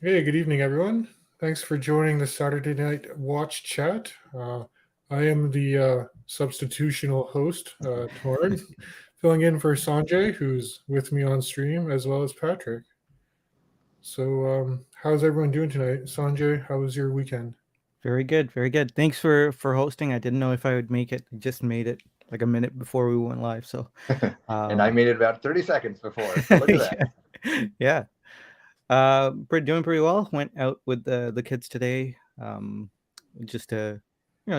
Hey, good evening, everyone. Thanks for joining the Saturday Night Watch Chat. I am the substitutional host, Torn, filling in for Sanjay, who's with me on stream, as well as Patrick. So, how's everyone doing tonight? Sanjay, how was your weekend? Very good, very good. Thanks for hosting. I didn't know if I would make it. I just made it like a minute before we went live. So, And I made it about 30 seconds before. So look at that. yeah. Doing pretty well. Went out with the kids today. Just to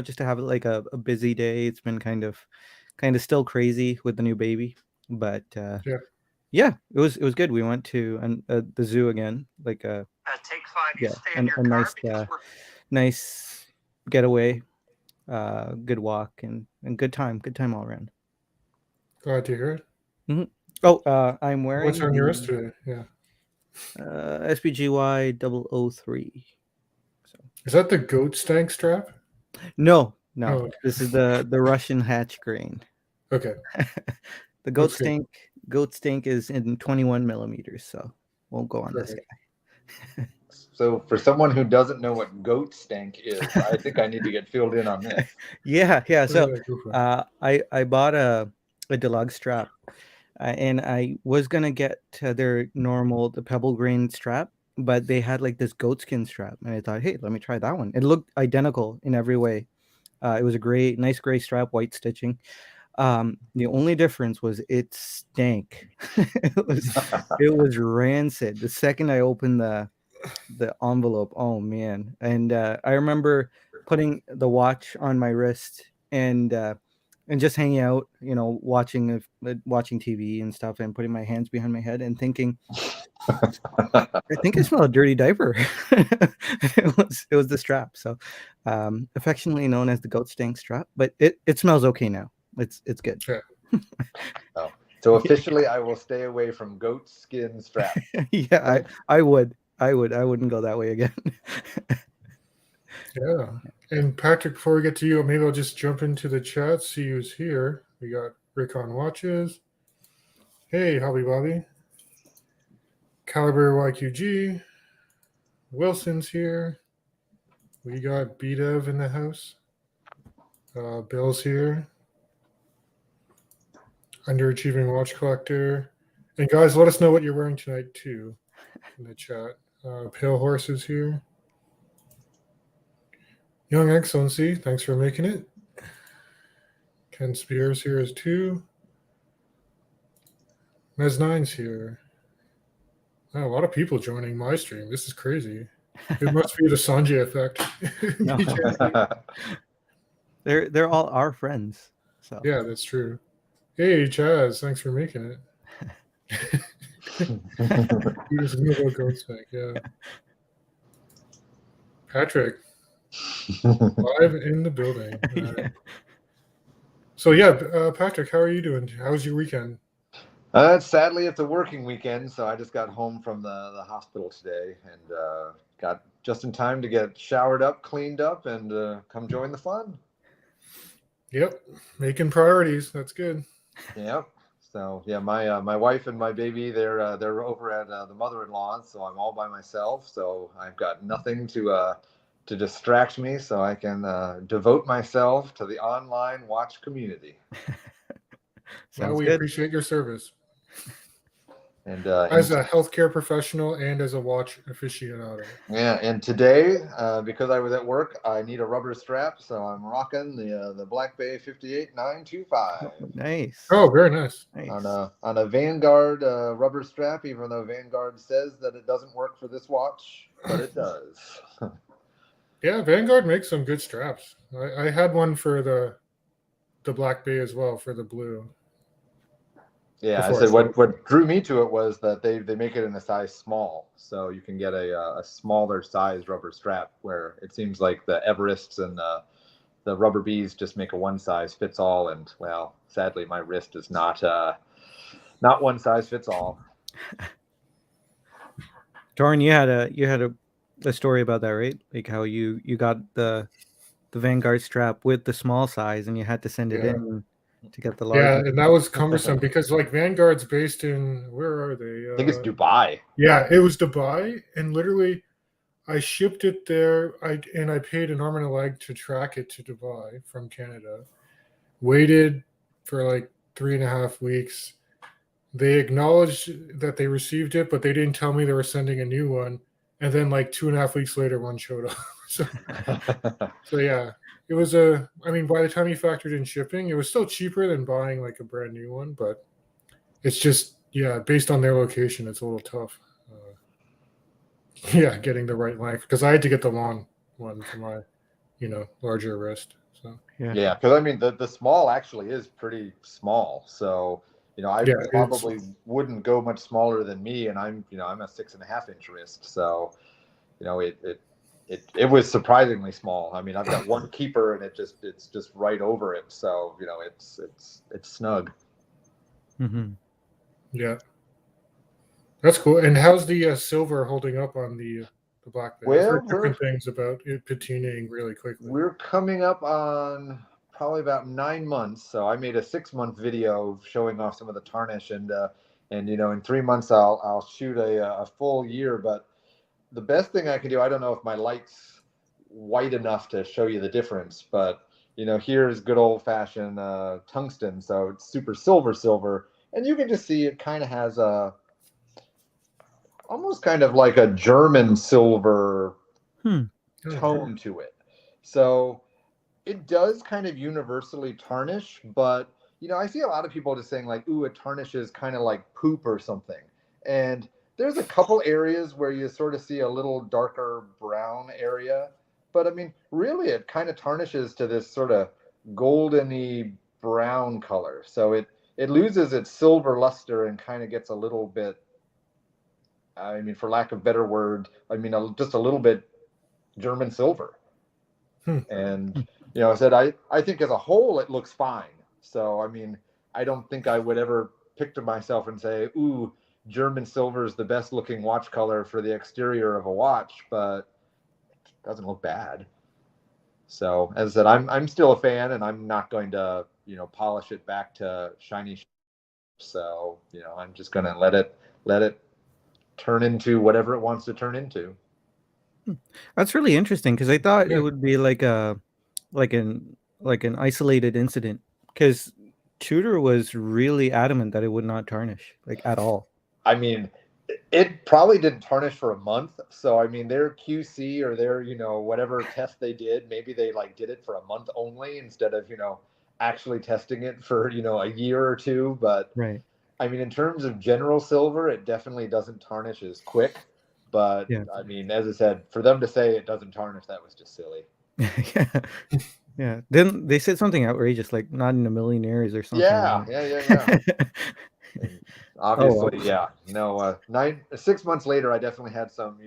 just to have like a busy day. It's been kind of still crazy with the new baby, but yeah, it was good. We went to the zoo again, like take 5, you stay in your a car nice because we're nice getaway, good walk and good time all around. Glad to hear it. Mm-hmm. Oh, I'm wearing What's on your wrist today? Yeah. SPGY 003. So. Is that the goat stank strap? No. Oh. This is the Russian hatch grain. Okay. The goat stink is in 21 millimeters, so won't go on this guy. So for someone who doesn't know what goat stank is, I think I need to get filled in on this. Yeah. So I bought a deluxe strap, and I was gonna get their the pebble grain strap, but they had like this goat skin strap, and I thought, hey, let me try that one. It looked identical in every way. It was a nice gray strap, white stitching. The only difference was it stank. it was rancid. The second I opened the envelope, oh man. And I remember putting the watch on my wrist and just hanging out, watching TV and stuff, and putting my hands behind my head and thinking, I think I smell a dirty diaper. It was the strap. So affectionately known as the goat stink strap, but it smells okay now. It's good. Yeah. Oh. So officially I will stay away from goat skin strap. Yeah, I wouldn't go that way again. Yeah. And Patrick, before we get to you, maybe I'll just jump into the chat, see who's here. We got Rick on watches. Hey, Hobby Bobby. Caliber YQG. Wilson's here. We got BDev in the house. Bill's here. Underachieving Watch Collector. And guys, let us know what you're wearing tonight, too, in the chat. Pale Horse is here. Young Excellency, thanks for making it. Ken Spears here is too. Mez9's here. Wow, a lot of people joining my stream. This is crazy. It must be the Sanjay effect. They're all our friends. So yeah, that's true. Hey, Chaz, thanks for making it. You just knew about goat stank, yeah. Patrick, live in the building. So yeah, Patrick, how are you doing? How was your weekend? Sadly, it's a working weekend, so I just got home from the hospital today and got just in time to get showered up, cleaned up, and come join the fun. Yep, making priorities. That's good. Yep. So yeah, my wife and my baby, they're over at the mother-in-law, so I'm all by myself. So I've got nothing to distract me, so I can devote myself to the online watch community. Well, we appreciate your service. And as a healthcare professional and as a watch aficionado. Yeah, and today, because I was at work, I need a rubber strap, so I'm rocking the Black Bay 58925. Nice. Oh, very nice. On a Vanguard rubber strap, even though Vanguard says that it doesn't work for this watch, but it does. Yeah, Vanguard makes some good straps. I had one for the Black Bay as well, for the blue. Yeah, I said what drew me to it was that they make it in a size small, so you can get a smaller size rubber strap, where it seems like the Everests and the Rubber Bees just make a one size fits all, and well, sadly my wrist is not one size fits all. Torrin, you had a story about that, right? Like how you got the Vanguard strap with the small size, and you had to send it in to get the large. Yeah, and that was cumbersome because like Vanguard's based in, where are they? I think it's Dubai. Yeah, it was Dubai, and literally I shipped it there. I paid an arm and a leg to track it to Dubai from Canada. Waited for like 3.5 weeks. They acknowledged that they received it, but they didn't tell me they were sending a new one. And then like 2.5 weeks later, one showed up. so yeah, it was I mean, by the time you factored in shipping, it was still cheaper than buying like a brand new one, but it's just, yeah, based on their location, it's a little tough. Yeah, getting the right length, because I had to get the long one for my, larger wrist. So yeah, because I mean the small actually is pretty small. So I probably wouldn't go much smaller than me, and I'm I'm a 6.5 inch wrist. So it was surprisingly small. I mean, I've got one keeper, and it's just right over it. So it's snug. Mm-hmm. Yeah, that's cool. And how's the silver holding up on the black band? Well, I've heard different things about it patinaing really quickly. We're coming up on probably about 9 months. So I made a 6-month video showing off some of the tarnish, and in 3 months I'll shoot a full year. But the best thing I can do, I don't know if my light's white enough to show you the difference, but here's good old fashioned tungsten. So it's super silver, and you can just see it kind of has almost kind of like a German silver tone to it. So it does kind of universally tarnish, but I see a lot of people just saying like, ooh, it tarnishes kind of like poop or something. And there's a couple areas where you sort of see a little darker brown area, but I mean, really it kind of tarnishes to this sort of goldeny brown color. So it loses its silver luster and kind of gets a little bit, I mean, for lack of a better word, I mean, just a little bit German silver. And I said I think as a whole it looks fine. So I mean, I don't think I would ever picture myself and say, ooh, German silver is the best looking watch color for the exterior of a watch, but it doesn't look bad. So as I said, I'm still a fan, and I'm not going to polish it back to shiny. So I'm just going to let it turn into whatever it wants to turn into. That's really interesting, because I thought it would be like an isolated incident, because Tudor was really adamant that it would not tarnish like at all. I mean, it probably didn't tarnish for a month. So I mean, their QC or their whatever test they did, maybe they like did it for a month only instead of actually testing it for a year or two. But right. I mean, in terms of general silver, it definitely doesn't tarnish as quick. But I mean, as I said, for them to say it doesn't tarnish, that was just silly. Yeah. Then they said something outrageous, like not in a million years or something. Yeah. Obviously, No, 6 months later, I definitely had some,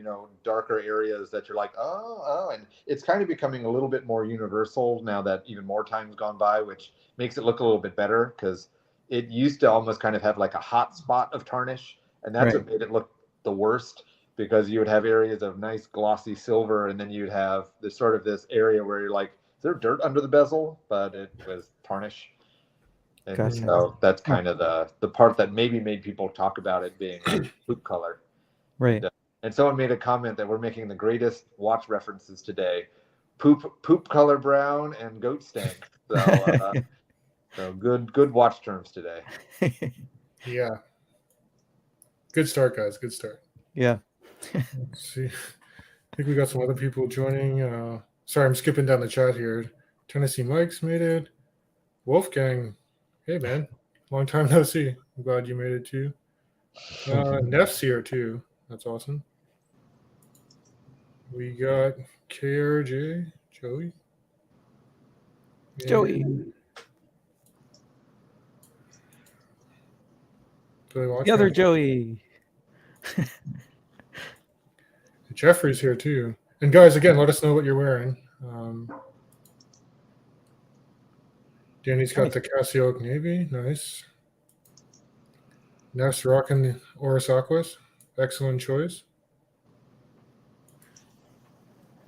darker areas that you're like, oh, and it's kind of becoming a little bit more universal now that even more time's gone by, which makes it look a little bit better, because it used to almost kind of have like a hot spot of tarnish, and that's what made it look the worst, because you would have areas of nice glossy silver, and then you'd have this area where you're like, is there dirt under the bezel? But it was tarnish. And gotcha. So that's kind of the part that maybe made people talk about it being poop color. Right. And someone made a comment that we're making the greatest watch references today: poop color brown and goat stank. So good watch terms today. Yeah. Good start, guys. Good start. Yeah. Let's see. I think we got some other people joining. Sorry, I'm skipping down the chat here. Tennessee Mike's made it. Wolfgang, hey man, long time no see. I'm glad you made it too. Neff's here too. That's awesome. We got KRJ, Joey. Joey. The other Joey. Jeffrey's here too. And guys, again, let us know what you're wearing. Danny's got the Casio Oak Navy. Nice. Neff's rocking the Oris Aquas. Excellent choice.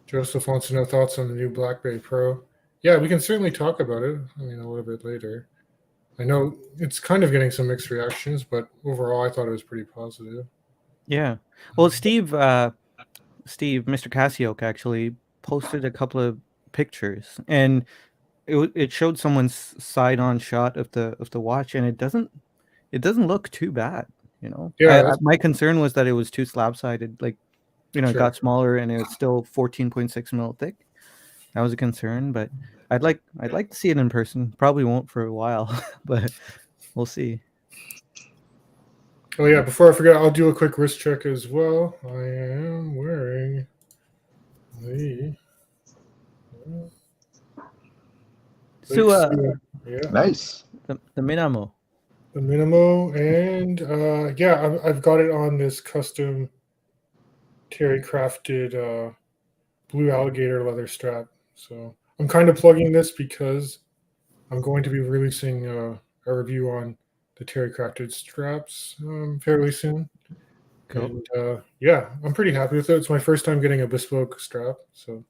Joseph wants to know thoughts on the new Black Bay Pro. Yeah, we can certainly talk about it. I mean, a little bit later. I know it's kind of getting some mixed reactions, but overall, I thought it was pretty positive. Yeah. Well, Steve Steve, Mr. Cassioc actually posted a couple of pictures, and it showed someone's side-on shot of the watch, and it doesn't look too bad. Yeah, My concern was that it was too slab-sided. Like, it got smaller, and it was still 14.6 mil thick. That was a concern, but I'd like to see it in person. Probably won't for a while, but we'll see. Oh yeah, before I forget, I'll do a quick wrist check as well. I am wearing the Nice. The Minamo. The Minamo, and yeah, I've got it on this custom Terry crafted blue alligator leather strap. So I'm kind of plugging this because I'm going to be releasing a review on the Terry crafted straps fairly soon. Cool. And yeah, I'm pretty happy with it. It's my first time getting a bespoke strap, so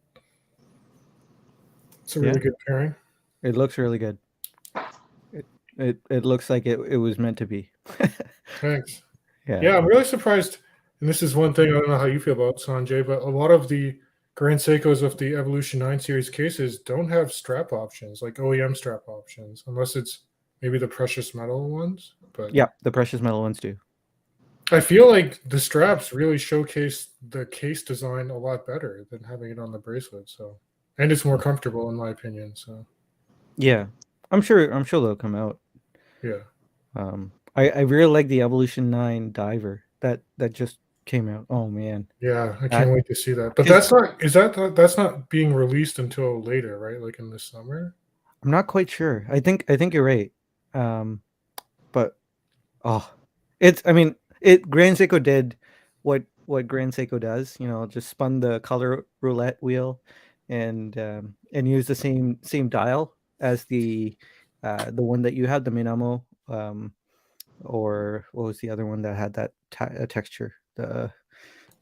it's a really good pairing. It looks really good. It looks like it was meant to be. Thanks. Yeah, I'm really surprised. And this is one thing I don't know how you feel about, Sanjay, but a lot of the Grand Seikos of the Evolution 9 series cases don't have strap options, like OEM strap options, unless it's maybe the precious metal ones. But yeah, the precious metal ones do. I feel like the straps really showcase the case design a lot better than having it on the bracelet. So, and it's more comfortable in my opinion. So, yeah, I'm sure they'll come out. Yeah. I really like the Evolution 9 diver that just came out. Oh man. Yeah, I can't wait to see that. But that's not being released until later, right? Like in the summer? I'm not quite sure. I think you're right. But Grand Seiko did what Grand Seiko does, just spun the color roulette wheel and used the same dial as the one that you had, the Minamo, or what was the other one that had that texture, the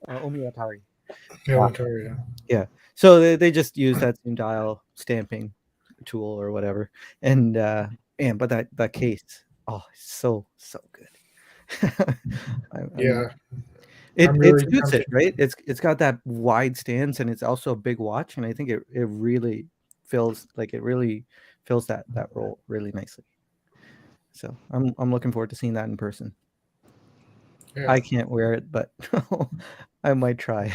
Omiatari. Yeah. So they just used that same dial stamping tool or whatever, and but that case, it's so good. It suits it, right? It's got that wide stance, and it's also a big watch, and I think it really fills that role really nicely. So I'm looking forward to seeing that in person. Yeah. I can't wear it, but I might try.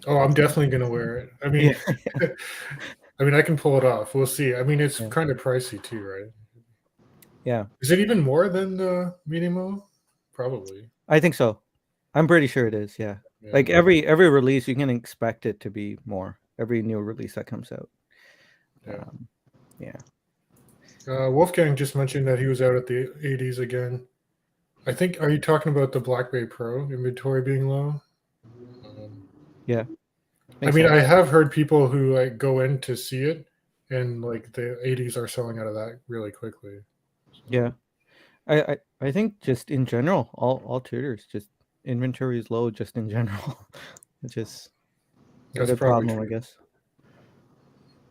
Oh, I'm definitely gonna wear it. I mean, I can pull it off. We'll see. I mean, it's kind of pricey too, right? Yeah. Is it even more than the Minimo? Probably. I think so. I'm pretty sure it is. Yeah. Like every release, you can expect it to be more. Every new release that comes out. Wolfgang just mentioned that he was out at the 80s again. I think. Are you talking about the Black Bay Pro inventory being low? Yeah. I mean, I have heard people who like go in to see it, and like the 80s are selling out of that really quickly. So. Yeah. I think just in general, all tutors, just inventory is low just in general. It's just a good problem, I guess.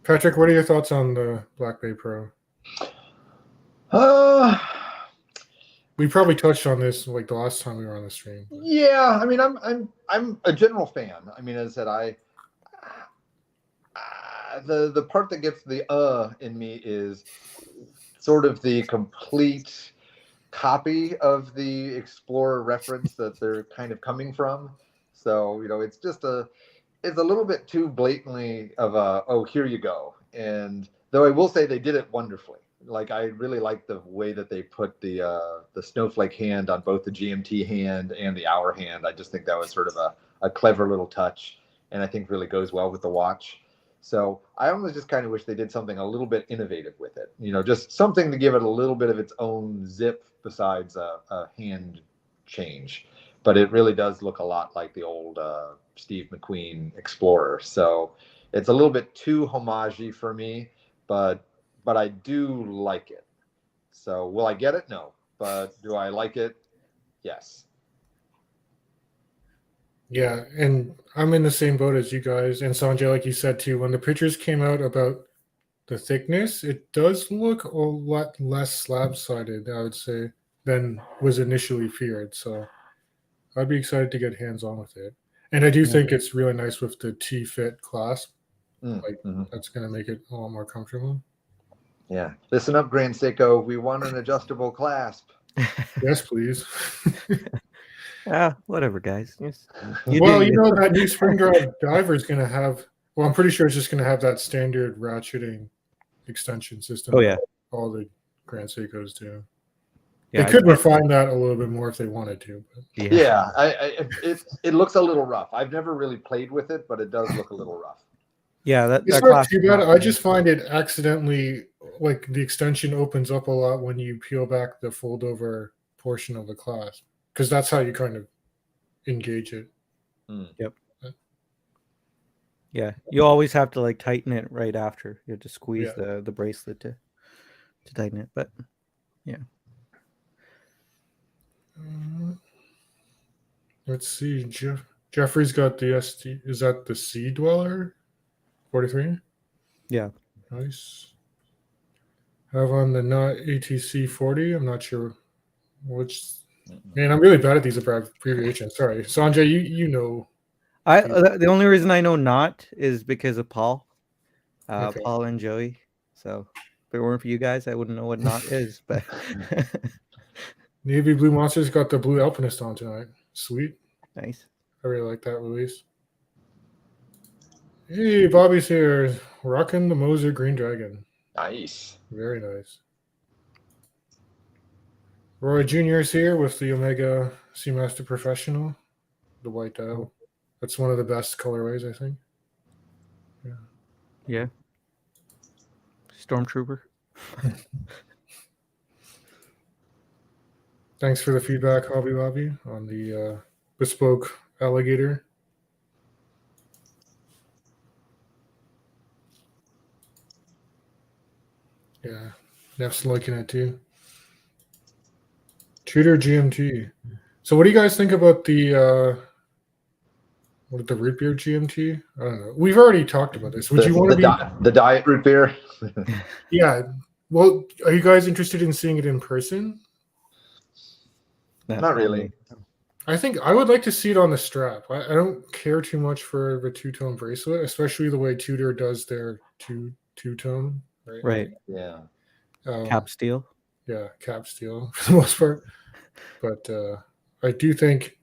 Patrick, what are your thoughts on the Black Bay Pro? We probably touched on this like the last time we were on the stream. Yeah, I mean, I'm a general fan. I mean, as I said, the part that gets the in me is sort of the complete copy of the Explorer reference that they're kind of coming from. So, it's just it's a little bit too blatantly of here you go. And though I will say they did it wonderfully. Like, I really like the way that they put the snowflake hand on both the GMT hand and the hour hand. I just think that was sort of a clever little touch, and I think really goes well with the watch. So I almost just kind of wish they did something a little bit innovative with it, just something to give it a little bit of its own zip besides a hand change. But it really does look a lot like the old Steve McQueen Explorer. So it's a little bit too homage-y for me, but I do like it. So will I get it? No. But do I like it? Yes. Yeah, and I'm in the same boat as you guys. And Sanjay, like you said too, when the pictures came out about the thickness, it does look a lot less slab-sided, I would say, than was initially feared. So I'd be excited to get hands-on with it. And I do think it's really nice with the T-fit clasp. Mm-hmm. That's going to make it a lot more comfortable. Yeah. Listen up, Grand Seiko. We want an adjustable clasp. Yes, please. Whatever, guys. Yes. That new spring drive diver is going to have. Well, I'm pretty sure it's just going to have that standard ratcheting extension system. Oh yeah, all the Grand Seikos do. Yeah, they could refine that a little bit more if they wanted to. But. Yeah, it looks a little rough. I've never really played with it, but it does look a little rough. Yeah, it's not too bad. I just find it accidentally, like the extension opens up a lot when you peel back the fold over portion of the clasp, because that's how you kind of engage it. Yep. Yeah, you always have to like tighten it right after. You have to squeeze the bracelet to tighten it. But yeah. Let's see. Jeffrey's got the ST. Is that the Sea Dweller? 43. Yeah. Nice. Have on the not ATC 40. I'm not sure which. Man, I'm really bad at these abbreviations. Sorry, Sanjay. You know. The only reason I know not is because of Paul, Okay. Paul and Joey. So if it weren't for you guys, I wouldn't know what not is. But Navy Blue Monsters got the Blue Alpinist on tonight. Sweet. Nice. I really like that release. Hey, Bobby's here, rocking the Moser Green Dragon. Nice. Very nice. Roy Jr. is here with the Omega Seamaster Professional, the white dial. That's one of the best colorways, I think. Yeah. Stormtrooper. Thanks for the feedback, Hobby Lobby, on the bespoke alligator. Yeah, Neff's liking it too. Tudor GMT. So what do you guys think about the root beer GMT? I don't know. We've already talked about this. Would you want to be the diet root beer? Yeah. Well, are you guys interested in seeing it in person? Not really. I think I would like to see it on the strap. I don't care too much for the two-tone bracelet, especially the way Tudor does their two-tone. Right. Yeah. Cap steel. Yeah, cap steel for the most part. But I do think,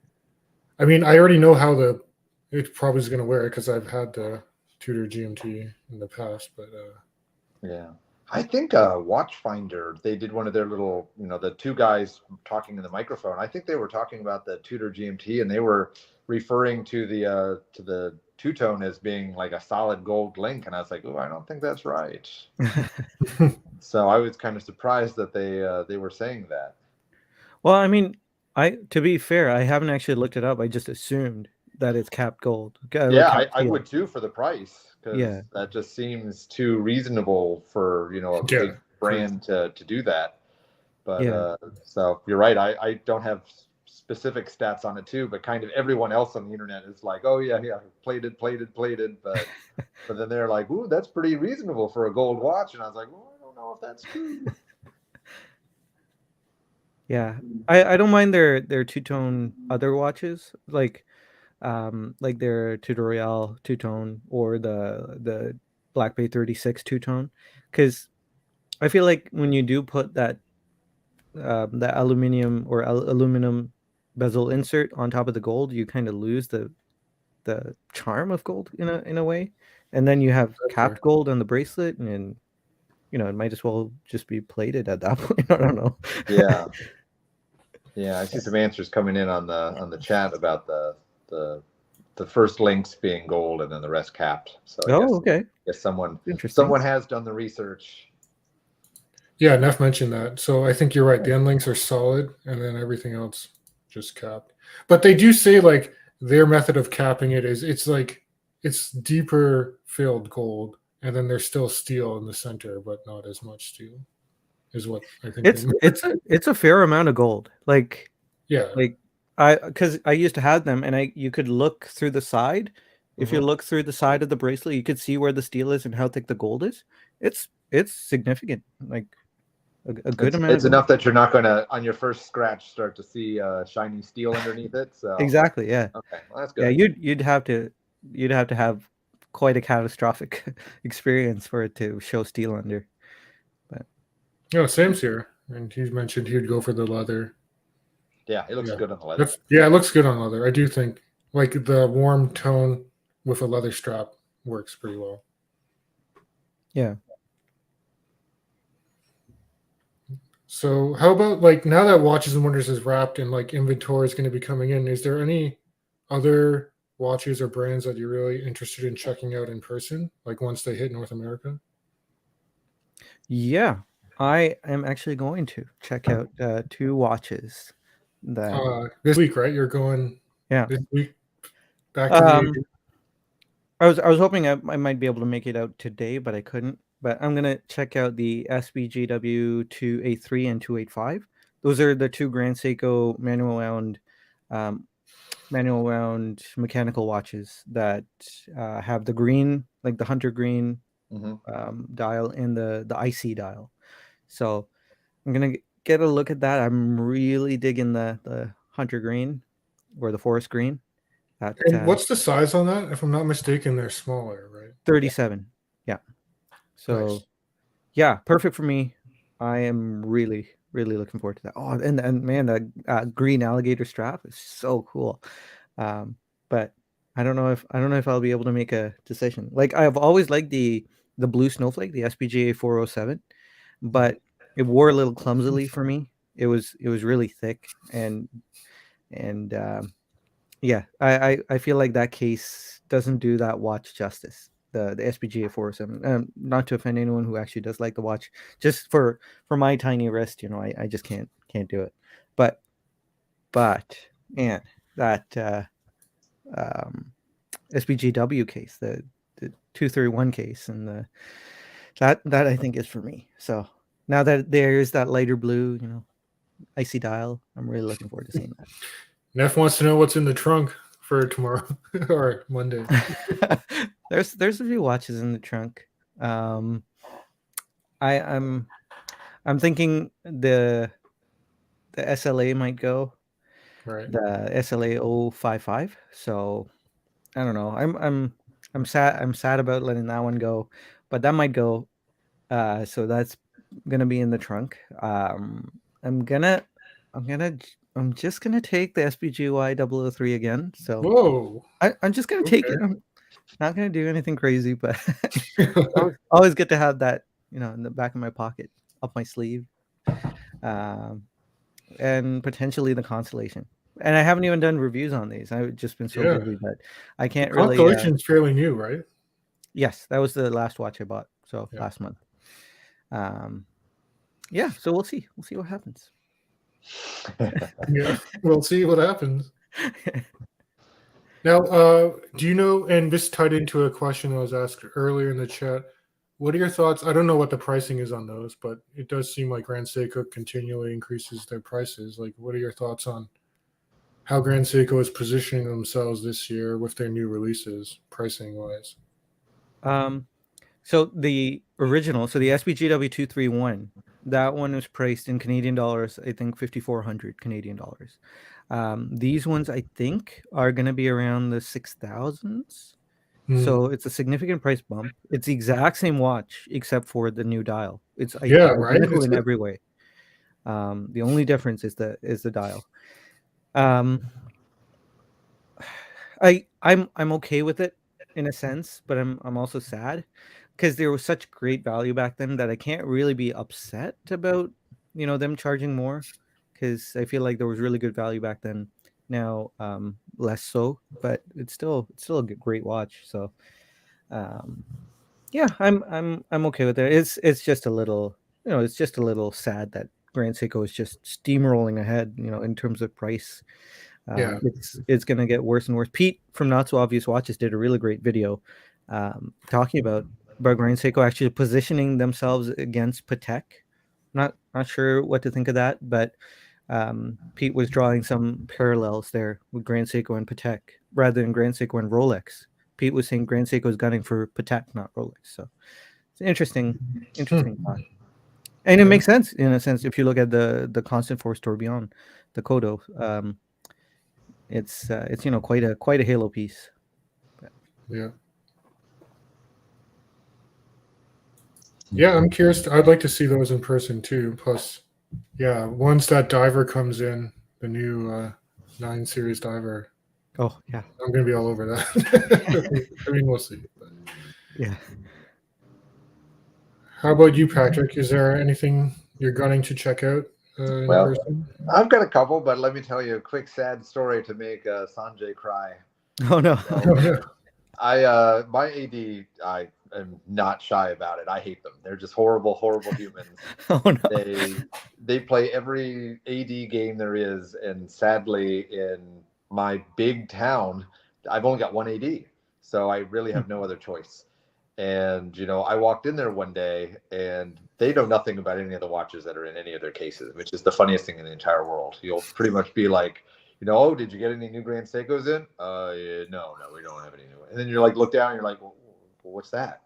I mean, I already know how it probably is going to wear it because I've had the Tudor GMT in the past. But yeah. I think Watchfinder, they did one of their little, the two guys talking in the microphone. I think they were talking about the Tudor GMT, and they were referring to the two-tone as being like a solid gold link. And I was like, oh, I don't think that's right. So I was kind of surprised that they were saying that. Well, I mean, to be fair, I haven't actually looked it up. I just assumed that it's capped gold. I would too for the price. Because that just seems too reasonable for a big brand to do that. But so you're right. I don't have specific stats on it too, but kind of everyone else on the internet is like, oh yeah, plated. But then they're like, ooh, that's pretty reasonable for a gold watch, and I was like, well, I don't know if that's true. Yeah, I don't mind their two-tone other watches like their Tudor Royale two-tone or the Black Bay 36 two-tone, because I feel like when you do put that aluminum or aluminum bezel insert on top of the gold, you kind of lose the charm of gold in a way, and then you have capped gold on the bracelet, and it might as well just be plated at that point. I don't know. Yeah, I see some answers coming in on the chat about the first links being gold and then the rest capped. So okay. I guess someone has done the research. Yeah, Neff mentioned that. So I think you're right. The end links are solid, and then everything else just capped. But they do say like their method of capping it is it's deeper filled gold, and then there's still steel in the center, but not as much steel. Is what I think. It's a fair amount of gold. Like because I used to have them, and you could look through the side. If you look through the side of the bracelet, you could see where the steel is and how thick the gold is. It's significant. Like a good amount. It's enough that you're not going to, on your first scratch, start to see shiny steel underneath it. So exactly, yeah. Okay, well, that's good. Yeah, you'd have to have quite a catastrophic experience for it to show steel under. But Sam's here, and he mentioned he'd go for the leather. Yeah, it looks good on the leather. It looks good on leather. I do think like the warm tone with a leather strap works pretty well. Yeah. So how about like now that Watches and Wonders is wrapped and like inventory is going to be coming in, is there any other watches or brands that you're really interested in checking out in person, like once they hit North America? Yeah, I am actually going to check out 2 watches that this week, right? You're going this week back to the I was hoping I might be able to make it out today, but I couldn't. But I'm gonna check out the SBGW 283 and 285. Those are the 2 Grand Seiko manual wound mechanical watches that have the green, like the hunter green dial and the IC dial. So I'm gonna get a look at that. I'm really digging the hunter green or the forest green. And what's the size on that? If I'm not mistaken, they're smaller, right? 37. Yeah. So, nice. Yeah, perfect for me. I am really, really looking forward to that. Oh, and man, the green alligator strap is so cool. But I don't know if I'll be able to make a decision. Like I've always liked the blue snowflake, the SPGA 407, but it wore a little clumsily for me. It was really thick and yeah, I feel like that case doesn't do that watch justice. The SPGA 407. Not to offend anyone who actually does like the watch, just for my tiny wrist, I just can't do it. But man, that SPGW case, the 231 case, and that I think is for me. So now that there's that lighter blue, icy dial, I'm really looking forward to seeing that. Neff wants to know what's in the trunk for tomorrow or Monday. There's a few watches in the trunk. I'm thinking the SLA might go. Right. The SLA 055. So I don't know. I'm sad about letting that one go, but that might go. So that's gonna be in the trunk. I'm just gonna take the SBGY 003 again. So whoa, I'm just gonna take it. I'm not gonna do anything crazy, but always good to have that, in the back of my pocket, up my sleeve, and potentially the Constellation. And I haven't even done reviews on these. I've just been so busy that I can't really. Constellation's fairly new, right? Yes, that was the last watch I bought. So last month. Yeah. So we'll see. We'll see what happens. Yeah, we'll see what happens. Now, do you know? And this tied into a question that was asked earlier in the chat. What are your thoughts? I don't know what the pricing is on those, but it does seem like Grand Seiko continually increases their prices. Like, what are your thoughts on how Grand Seiko is positioning themselves this year with their new releases, pricing wise? So the original, the SBGW 231, that one was priced in Canadian dollars, I think 5,400 Canadian dollars. These ones, I think, are going to be around the 6,000s. So it's a significant price bump. It's the exact same watch except for the new dial. It's identical in every way. The only difference is the dial. I'm okay with it in a sense, but I'm also sad because there was such great value back then that I can't really be upset about them charging more, because I feel like there was really good value back then. Now less so, but it's still a great watch. So yeah, I'm okay with it. It's just a little sad that Grand Seiko is just steamrolling ahead, in terms of price. It's going to get worse and worse. Pete from Not So Obvious Watches did a really great video talking about Grand Seiko actually positioning themselves against Patek. Not sure what to think of that, but Pete was drawing some parallels there with Grand Seiko and Patek rather than Grand Seiko and Rolex. Pete was saying Grand Seiko is gunning for Patek, not Rolex. So it's an interesting thought. And it makes sense in a sense if you look at the Constant Force Tourbillon, the Kodo. It's quite a halo piece. Yeah. Yeah, I'm curious. I'd like to see those in person too. Plus, yeah, once that diver comes in, the new 9 series diver, Oh yeah, I'm gonna be all over that. I mean, we'll see. But. yeah. How about you, Patrick? Is there anything you're gunning to check out in person? I've got a couple, but let me tell you a quick sad story to make Sanjay cry. Oh no. So, my AD, I am not shy about it. I hate them. They're just horrible humans. Oh no. They play every AD game there is, and sadly, in my big town, I've only got one AD, so I really have no other choice. And I walked in there one day, and they know nothing about any of the watches that are in any of their cases, which is the funniest thing in the entire world. You'll pretty much be like, oh, did you get any new Grand Seikos in? Yeah, no, we don't have any new. And then you're like, look down, and you're like, well, what's that?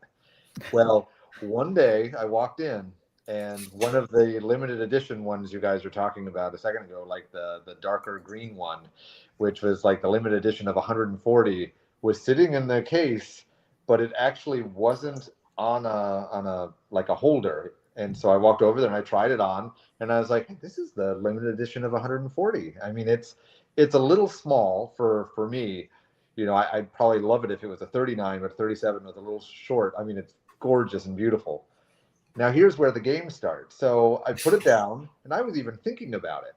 Well, one day I walked in, and one of the limited edition ones you guys were talking about a second ago, like the darker green one, which was like the limited edition of 140, was sitting in the case, but it actually wasn't on a like a holder. And so I walked over there and I tried it on, and I was like, this is the limited edition of 140. I mean, it's a little small for me. I'd probably love it if it was a 39, but 37 was a little short. I mean, it's gorgeous and beautiful. Now here's where the game starts. So I put it down, and I was even thinking about it.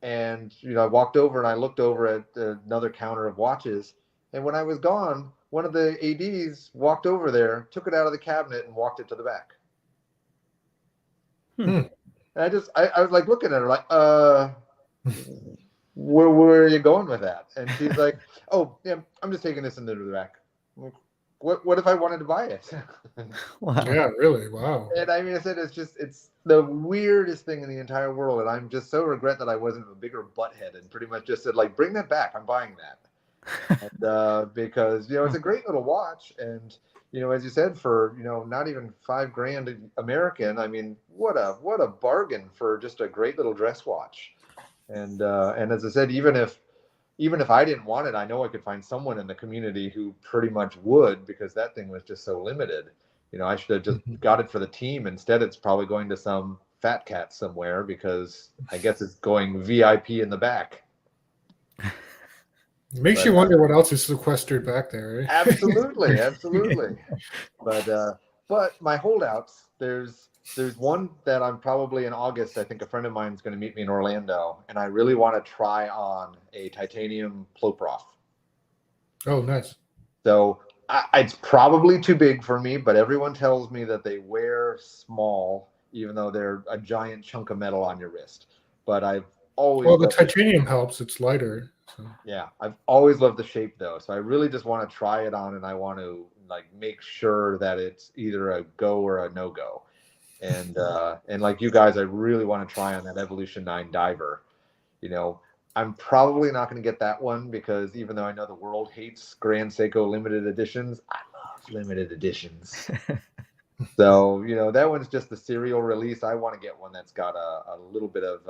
And I walked over and I looked over at another counter of watches, and when I was gone, one of the ADs walked over there, took it out of the cabinet, and walked it to the back. And I was like looking at her like, where are you going with that? And she's like, oh, yeah, I'm just taking this into the back. What if I wanted to buy it? Wow. Yeah, really? Wow. And I mean, I said, it's the weirdest thing in the entire world. And I'm just so regret that I wasn't a bigger butthead and pretty much just said, like, bring that back. I'm buying that. And, because, it's a great little watch. And, as you said, for, not even $5,000 American, I mean, what a bargain for just a great little dress watch. And as I said, even if I didn't want it, I know I could find someone in the community who pretty much would, because that thing was just so limited. I should have just got it for the team. Instead, it's probably going to some fat cat somewhere, because I guess it's going VIP in the back. It makes you wonder what else is sequestered back there. Right? Absolutely. But my holdouts, there's one that I'm probably in August. I think a friend of mine is going to meet me in Orlando, and I really want to try on a titanium Ploprof. Oh, nice. So it's probably too big for me, but everyone tells me that they wear small, even though they're a giant chunk of metal on your wrist. But I've always the titanium helps. It's lighter. So. Yeah, I've always loved the shape though, so I really just want to try it on, and I want to make sure that it's either a go or a no go. And like you guys, I really want to try on that Evolution 9 diver. I'm probably not going to get that one, because even though I know the world hates Grand Seiko limited editions, I love limited editions. So that one's just the serial release. I want to get one that's got a little bit of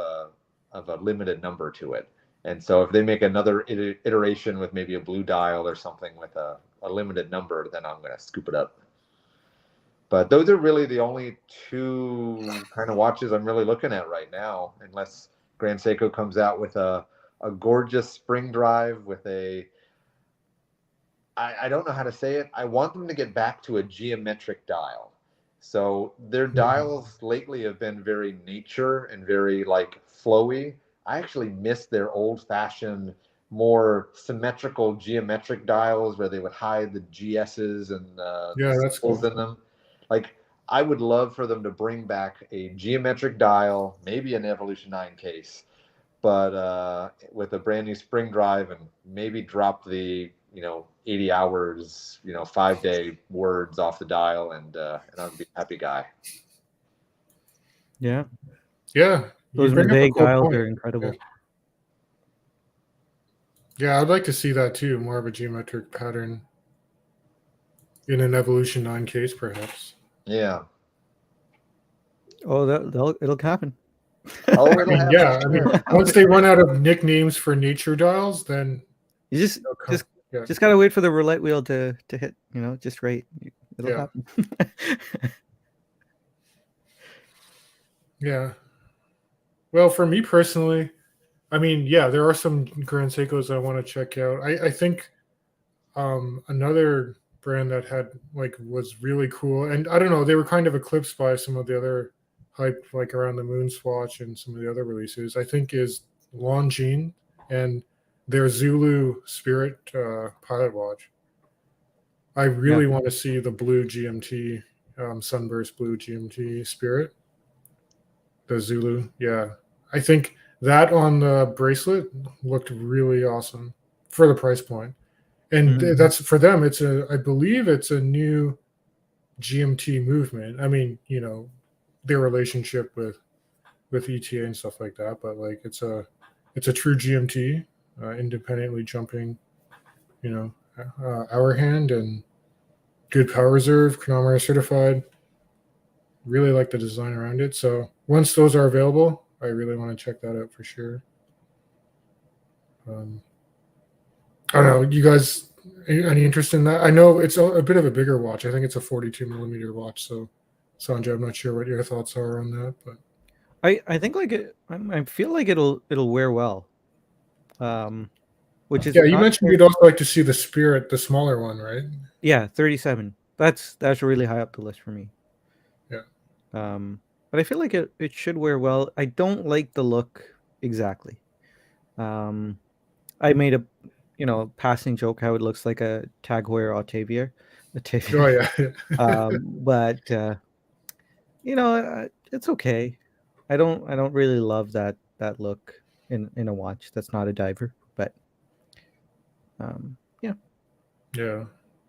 a limited number to it. And so if they make another iteration with maybe a blue dial or something with a limited number, then I'm going to scoop it up. But those are really the only two kind of watches I'm really looking at right now, unless Grand Seiko comes out with a gorgeous spring drive with I don't know how to say it. I want them to get back to a geometric dial. So their dials lately have been very nature and very flowy. I actually miss their old-fashioned, more symmetrical geometric dials where they would hide the GSs and the symbols in them. I would love for them to bring back a geometric dial, maybe an Evolution 9 case, but with a brand new spring drive, and maybe drop the 80 hours 5-day words off the dial, and I'd be a happy guy. Yeah Those mosaic dials are incredible. Yeah, I'd like to see that too, more of a geometric pattern in an Evolution 9 case perhaps. Yeah. Oh, it'll happen. Oh, I mean, yeah. I mean, once they run out of nicknames for nature dials, then you just yeah. just gotta wait for the roulette wheel to hit. Just right. It'll Yeah. happen. Yeah. Well, for me personally, I mean, yeah, there are some Grand Seikos I want to check out. I think another brand that had was really cool, and I don't know, they were kind of eclipsed by some of the other hype around the Moon Swatch and some of the other releases. I think is Longines and their Zulu Spirit pilot watch. I really want to see the blue GMT, Sunburst Blue GMT Spirit, the Zulu. Yeah, I think that on the bracelet looked really awesome for the price point. And that's for them. I believe it's a new GMT movement. I mean, their relationship with ETA and stuff like that, but it's a true GMT, independently jumping, hour hand and good power reserve, chronometer certified. Really like the design around it. So once those are available, I really want to check that out for sure. I don't know. You guys, any interest in that? I know it's a bit of a bigger watch. I think it's a 42 millimeter watch. So, Sanjay, I'm not sure what your thoughts are on that, but I think I feel like it'll wear well. Which is you mentioned you'd also like to see the Spirit, the smaller one, right? Yeah, 37. That's really high up the list for me. Yeah. But I feel like it should wear well. I don't like the look exactly. I made a passing joke how it looks like a Tag Heuer Octavia. Oh yeah. But it's okay. I don't really love that look in a watch that's not a diver, but yeah. Yeah.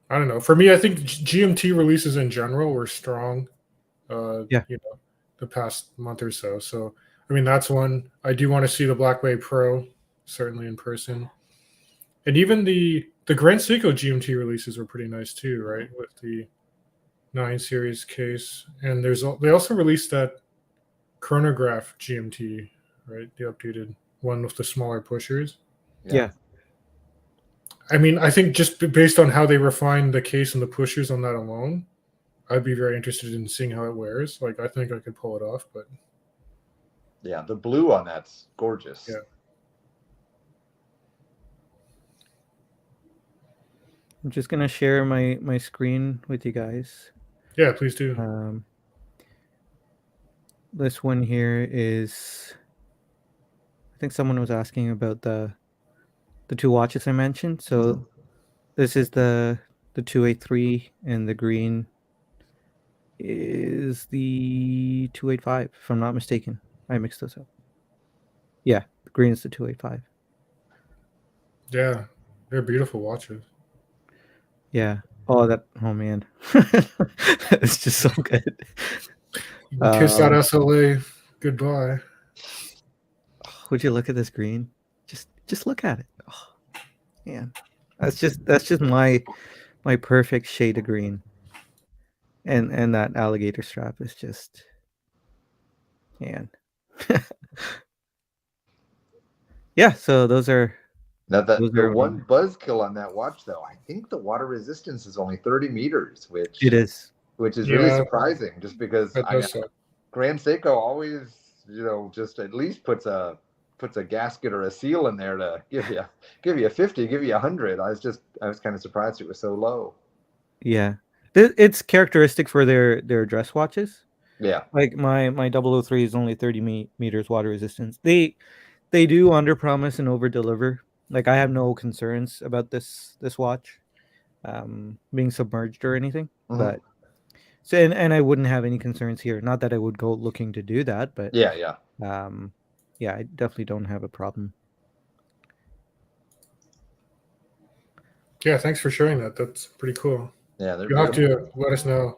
I don't know. For me, I think GMT releases in general were strong. The past month or so. So I mean, that's one. I do want to see the Black Bay Pro, certainly in person. And even the Grand Seiko GMT releases were pretty nice too, right? With the 9 series case, and they also released that chronograph GMT, right? The updated one with the smaller pushers. Yeah. I mean, I think just based on how they refined the case and the pushers on that alone, I'd be very interested in seeing how it wears. I think I could pull it off, but yeah, the blue on that's gorgeous. Yeah. I'm just gonna share my screen with you guys. Yeah, please do. This one here is, I think someone was asking about the 2 watches I mentioned. So this is the 283, and the green is the 285, if I'm not mistaken. I mixed those up. Yeah, the green is the 285. Yeah, they're beautiful watches. Yeah. Oh man. It's just so good. Kiss that SLA goodbye. Would you look at this green? Just look at it. Oh, man. That's just my perfect shade of green. And that alligator strap is just, man. Yeah, so those are. Now the one buzzkill on that watch, though, I think the water resistance is only 30 meters, which is really surprising. Just because Grand Seiko always, just at least puts a gasket or a seal in there to give you a 50, give you 100. I was kind of surprised it was so low. Yeah, it's characteristic for their dress watches. Yeah, like my 003 is only 30 meters water resistance. They do under promise and over deliver. I have no concerns about this watch being submerged or anything. But so and I wouldn't have any concerns here. Not that I would go looking to do that, but yeah. I definitely don't have a problem. Yeah, thanks for sharing that. That's pretty cool. Yeah, you'll have to let us know.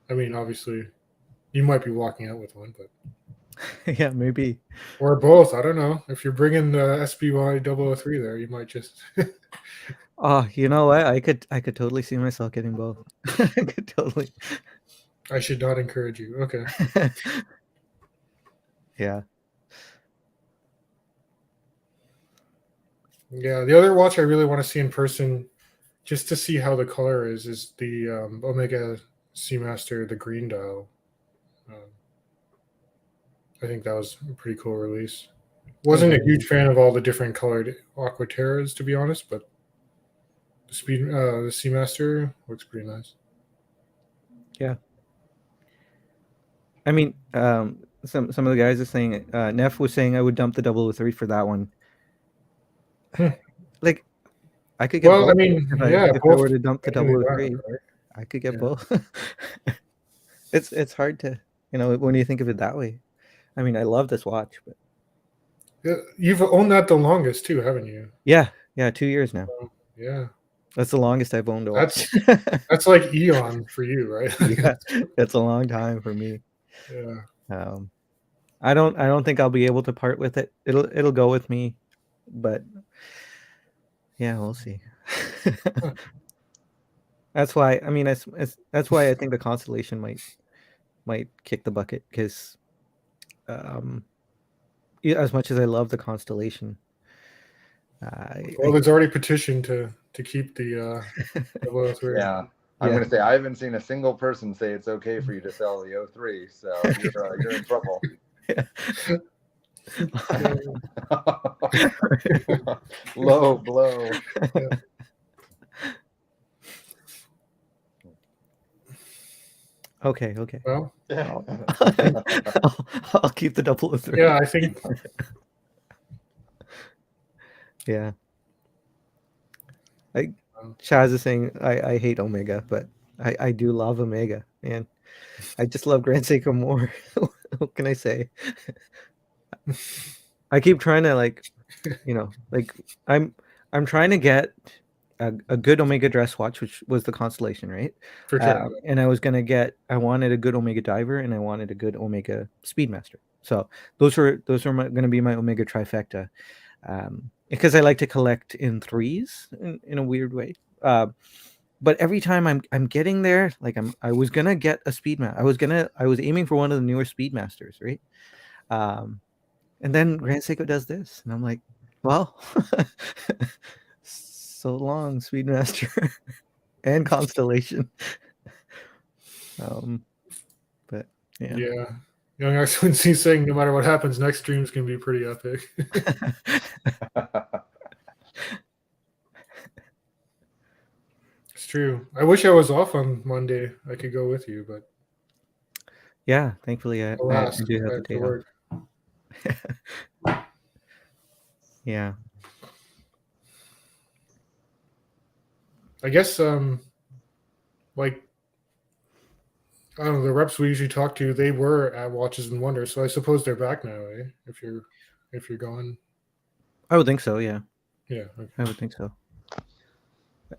I mean, obviously, you might be walking out with one, but yeah, maybe. Or both. I don't know. If you're bringing the SBY 003 there, you might just. Oh, you know what? I could totally see myself getting both. I could totally. I should not encourage you. Okay. Yeah. Yeah, the other watch I really want to see in person, just to see how the color is the Omega Seamaster, the green dial. I think that was a pretty cool release. Wasn't a huge fan of all the different colored Aquaterras, to be honest, but the Seamaster looks pretty nice. Yeah. I mean, some of the guys are saying, Neff was saying I would dump the 003 for that one. Like, I could get both. I mean, if I were to dump the 003, right? I could get both. It's hard to, when you think of it that way. I mean, I love this watch, but you've owned that the longest too, haven't you? Yeah, 2 years now. Yeah, that's the longest I've owned a watch. That's like eon for you, right? Yeah, that's a long time for me. Yeah. I don't think I'll be able to part with it. It'll go with me, but yeah, we'll see. That's why. I mean, that's why I think the Constellation might kick the bucket, because as much as I love the Constellation, there's already petition to keep the 003. Yeah. I'm going to say I haven't seen a single person say it's okay for you to sell the 03, so you're in trouble. Low blow. Yeah. Okay. Well, I'll keep the 003. Yeah, I think. Yeah. Chaz is saying I hate Omega, but I do love Omega, and I just love Grand Seiko more. What can I say? I keep trying to I'm trying to get a good Omega dress watch, which was the Constellation, right? For sure. And I wanted a good Omega diver, and I wanted a good Omega Speedmaster. So those are going to be my Omega trifecta. Because I like to collect in threes in a weird way. But every time I'm getting there, like I was gonna get a Speedmaster. I was aiming for one of the newer Speedmasters, right? And then Grand Seiko does this, and I'm like, well, so long, Speedmaster and Constellation. But yeah. Yeah. Young Excellency saying no matter what happens, next stream's gonna be pretty epic. It's true. I wish I was off on Monday. I could go with you, but yeah, thankfully I do have the day off. Yeah. I guess like I don't know, the reps we usually talk to, they were at Watches and Wonders, so I suppose they're back now, eh? If you're going. I would think so, yeah. Yeah. Okay. I would think so.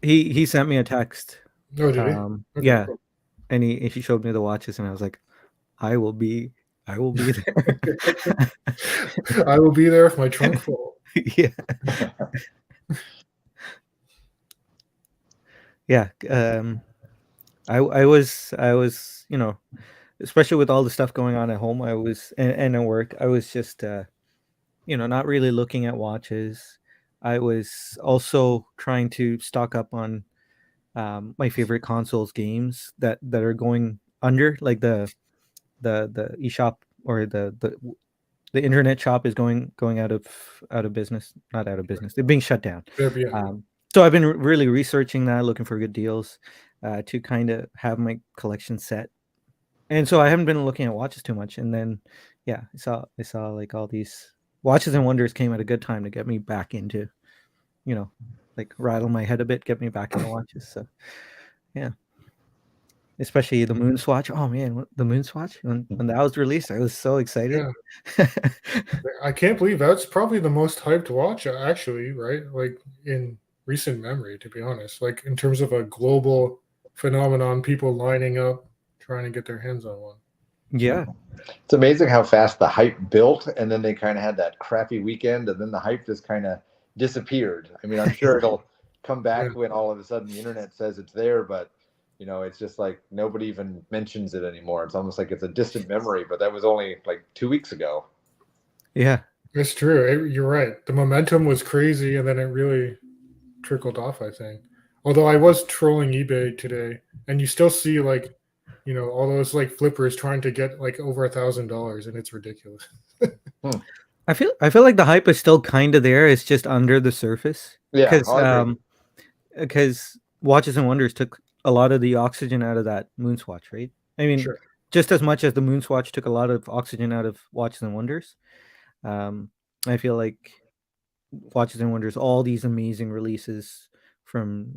He sent me a text. Oh, did he? Okay, yeah. Cool. And he showed me the watches, and I was like, I will be there. I will be there with my trunk full. Yeah. Yeah. I was, especially with all the stuff going on at home, and at work, I was just, not really looking at watches. I was also trying to stock up on my favorite consoles games that are going under, like the eShop or the internet shop is going out of business, not out of business. They're being shut down. So I've been really researching that, looking for good deals to kind of have my collection set. And so I haven't been looking at watches too much. And then, yeah, I saw like all these Watches and Wonders came at a good time to get me back into, like rattle my head a bit, get me back into watches. So, yeah. Especially the Moon Swatch. Oh man, the Moon Swatch when that was released, I was so excited. Yeah. I can't believe that's probably the most hyped watch, actually, right? Like in recent memory, to be honest. Like in terms of a global phenomenon, people lining up trying to get their hands on one. Yeah. It's amazing how fast the hype built, and then they kind of had that crappy weekend, and then the hype just kind of disappeared. I mean, I'm sure it'll come back when all of a sudden the internet says it's there, but it's just like nobody even mentions it anymore. It's almost like it's a distant memory, but that was only like 2 weeks ago. Yeah, it's true. You're right. The momentum was crazy, and then it really trickled off, I think. Although I was trolling eBay today, and you still see like, all those like flippers trying to get like over $1,000, and it's ridiculous. I feel like the hype is still kind of there. It's just under the surface. Yeah, Because Watches and Wonders took a lot of the oxygen out of that Moonswatch, right? I mean, Sure. just as much as the Moonswatch took a lot of oxygen out of Watches and Wonders. I feel like Watches and Wonders, all these amazing releases from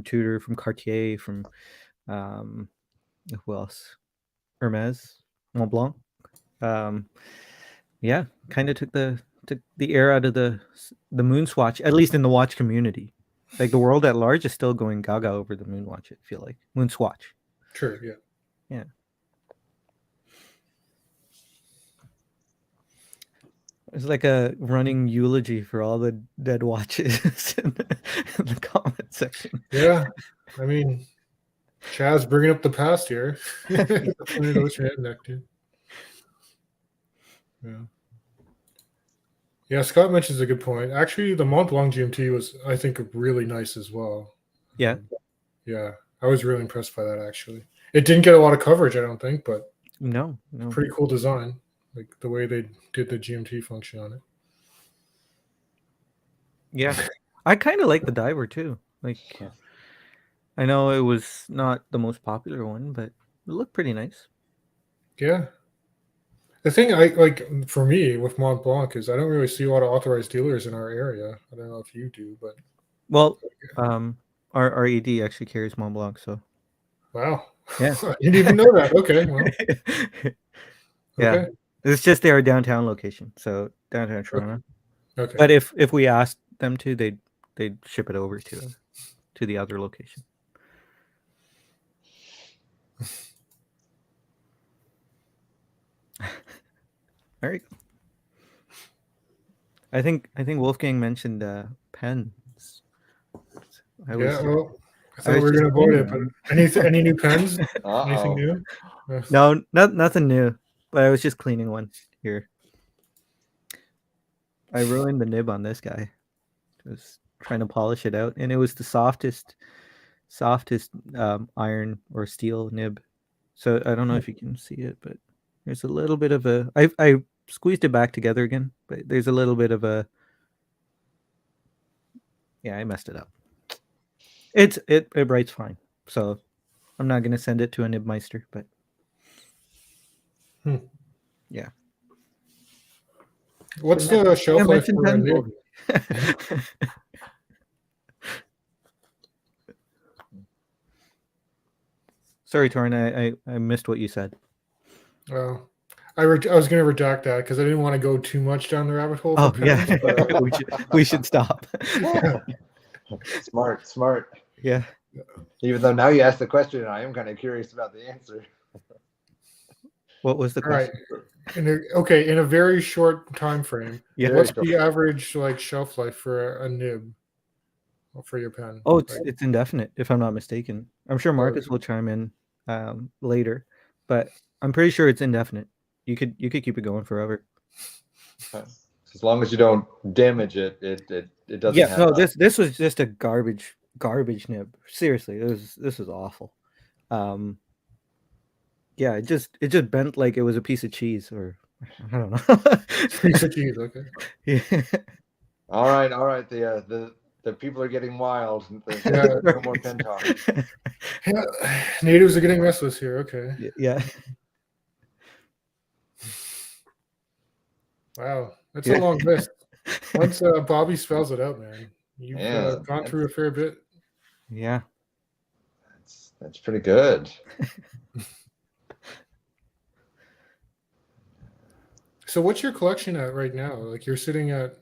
Tudor, from Cartier, from who else? Hermes, Montblanc. Yeah, kind of took the air out of the Moonswatch, at least in the watch community. Like the world at large is still going gaga over the Moonwatch. I feel like Moonswatch. True. Yeah. Yeah. It's like a running eulogy for all the dead watches in the comment section. Yeah. I mean, Chaz bringing up the past here. Funny to wish I had neck to. Yeah. Yeah, Scott mentions a good point. Actually, the Mont Blanc GMT was, I think, really nice as well. Yeah. Yeah. I was really impressed by that, actually. It didn't get a lot of coverage, I don't think, but no. Pretty cool design. Like the way they did the GMT function on it. Yeah. I kind of like the diver too. Like, I know it was not the most popular one, but it looked pretty nice. Yeah. The thing I like for me with Mont Blanc is I don't really see a lot of authorized dealers in our area. I don't know if you do, but our ED actually carries Mont Blanc, so wow. Yeah. I didn't even know that. Okay. Well. Yeah. Okay. It's just their downtown location, so downtown Toronto. Okay. But if we asked them to, they'd ship it over to the other location. All right. I think Wolfgang mentioned pens. I thought we were going to avoid it, but any new pens? Anything new? No, nothing new. But I was just cleaning one here. I ruined the nib on this guy. I was trying to polish it out, and it was the softest iron or steel nib. So I don't know if you can see it, but there's a little bit of a. I squeezed it back together again, but there's a little bit of a. Yeah, I messed it up. It writes fine, so I'm not gonna send it to a nibmeister, but yeah. What's the shelf life for a nib? Sorry, Torrin, I missed what you said. Oh, I was going to redact that because I didn't want to go too much down the rabbit hole. Oh, yeah. we should stop. Smart. Yeah. Even though now you asked the question, I am kind of curious about the answer. What was the question? Right. In a very short time frame, what's the average like shelf life for a nib for your pen? Oh, it's indefinite, if I'm not mistaken. I'm sure Marcus will chime in later, but I'm pretty sure it's indefinite. You could keep it going forever. As long as you don't damage it, it doesn't. Yeah, no, this was just a garbage nib. Seriously, this was awful. Yeah, it just bent like it was a piece of cheese, or I don't know. Piece of cheese, okay. Yeah. All right. The people are getting wild. No more pen talk. Yeah, natives are getting restless here. Okay. Yeah. Wow, that's a long list. Once Bobby spells it out, man, you've gone through a fair bit. Yeah. That's pretty good. So what's your collection at right now? Like you're sitting at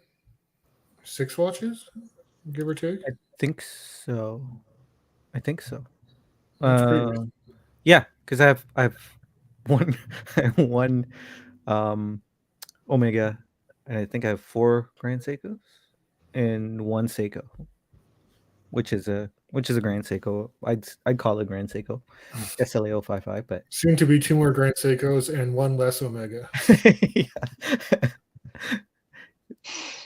6 watches, give or take? I think so. That's yeah, because I have one Omega, and I think I have 4 Grand Seikos and 1 Seiko, which is a Grand Seiko. I'd call it Grand Seiko, SLA 055, but soon to be 2 more Grand Seikos and 1 less Omega.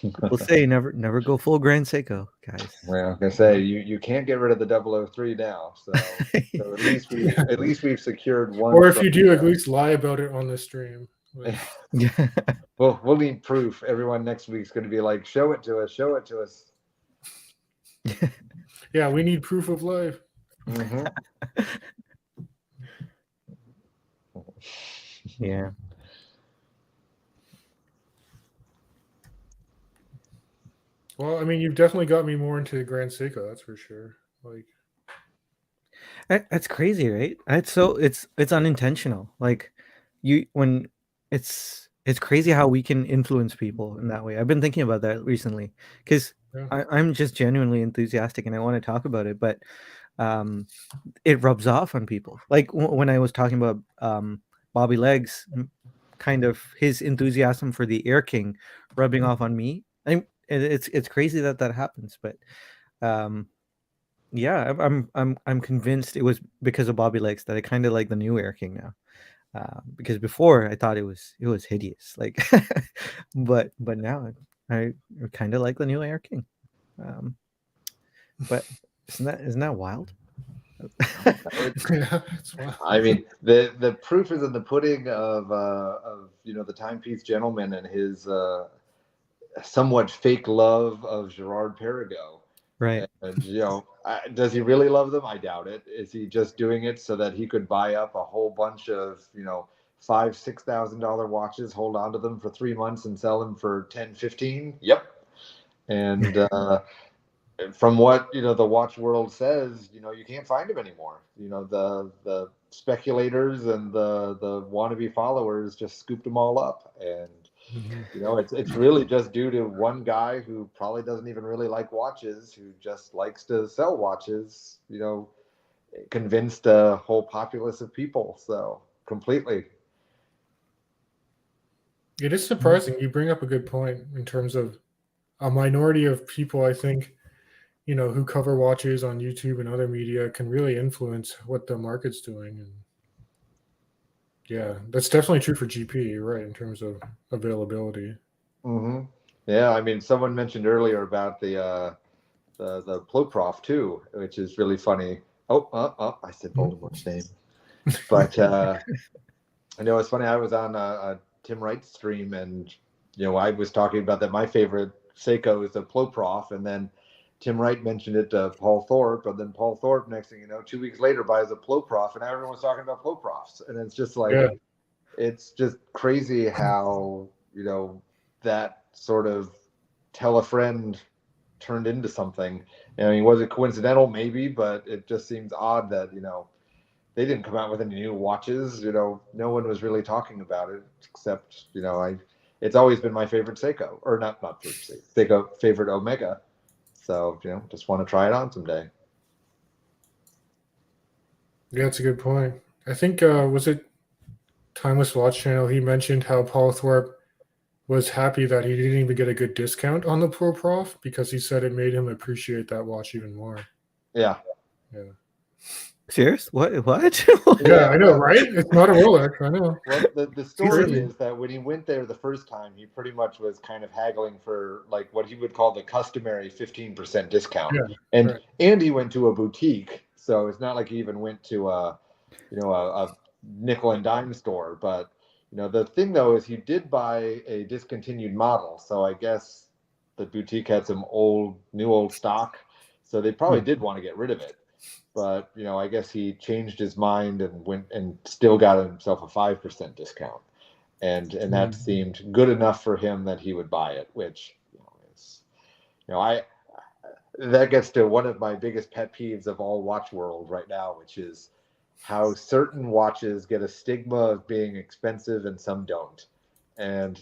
People say never go full Grand Seiko, guys. Well, I was gonna say you can't get rid of the 003 now, so at least we've secured one. Or if you do, at least lie about it on the stream. Yeah. We'll need proof. Everyone next week's going to be like, show it to us. Yeah, we need proof of life. Mm-hmm. Yeah. Well, I mean, you've definitely got me more into Grand Seiko, that's for sure. Like, that's crazy, right? It's unintentional. Like, it's crazy how we can influence people in that way. I've been thinking about that recently because I'm just genuinely enthusiastic and I want to talk about it, but it rubs off on people. Like when I was talking about Bobby Legs, kind of his enthusiasm for the Air King rubbing off on me. It's crazy that happens, but yeah, I'm convinced it was because of Bobby Legs that I kind of like the new Air King now. Because before I thought it was hideous, like, but now I kind of like the new Air King. But isn't that wild? I mean, the proof is in the pudding of the timepiece gentleman and his somewhat fake love of Gerard Perregaux. Right. And does he really love them? I doubt it. Is he just doing it so that he could buy up a whole bunch of $5,000-$6,000 watches, hold on to them for 3 months, and sell them for 10-15? Yep. And from what the watch world says, you can't find them anymore. The speculators and the wannabe followers just scooped them all up, and it's really just due to one guy who probably doesn't even really like watches, who just likes to sell watches. Convinced a whole populace of people. So completely. It is surprising. You bring up a good point in terms of a minority of people, I think, who cover watches on YouTube and other media can really influence what the market's doing. And yeah, that's definitely true for GP. You're right, in terms of availability. Mm-hmm. Yeah, I mean, someone mentioned earlier about the Ploprof too, which is really funny. Oh, I said Voldemort's name. But I know it's funny. I was on a Tim Wright's stream, and I was talking about that my favorite Seiko is the Ploprof, and then Tim Wright mentioned it to Paul Thorpe, and then Paul Thorpe, next thing you know, 2 weeks later buys a Ploprof, and everyone's talking about Ploprofs, and it's just like, it's just crazy how that sort of tell a friend turned into something. I mean, was it coincidental? Maybe, but it just seems odd that they didn't come out with any new watches. No one was really talking about it except it's always been my favorite Seiko, or not Seiko, favorite Omega. So, just want to try it on someday. Yeah, that's a good point. I think, was it Timeless Watch Channel? He mentioned how Paul Thorpe was happy that he didn't even get a good discount on the Ploprof because he said it made him appreciate that watch even more. Yeah. Serious? What? Yeah, I know, right? It's not a Rolex, I know. Well, the story is that when he went there the first time, he pretty much was kind of haggling for like what he would call the customary 15% discount. Yeah, and he went to a boutique, so it's not like he even went to a nickel and dime store. But the thing though is he did buy a discontinued model, so I guess the boutique had some new old stock, so they probably did want to get rid of it. But I guess he changed his mind and went and still got himself a 5% discount, and that seemed good enough for him that he would buy it. Which is, that gets to one of my biggest pet peeves of all watch world right now, which is how certain watches get a stigma of being expensive and some don't. And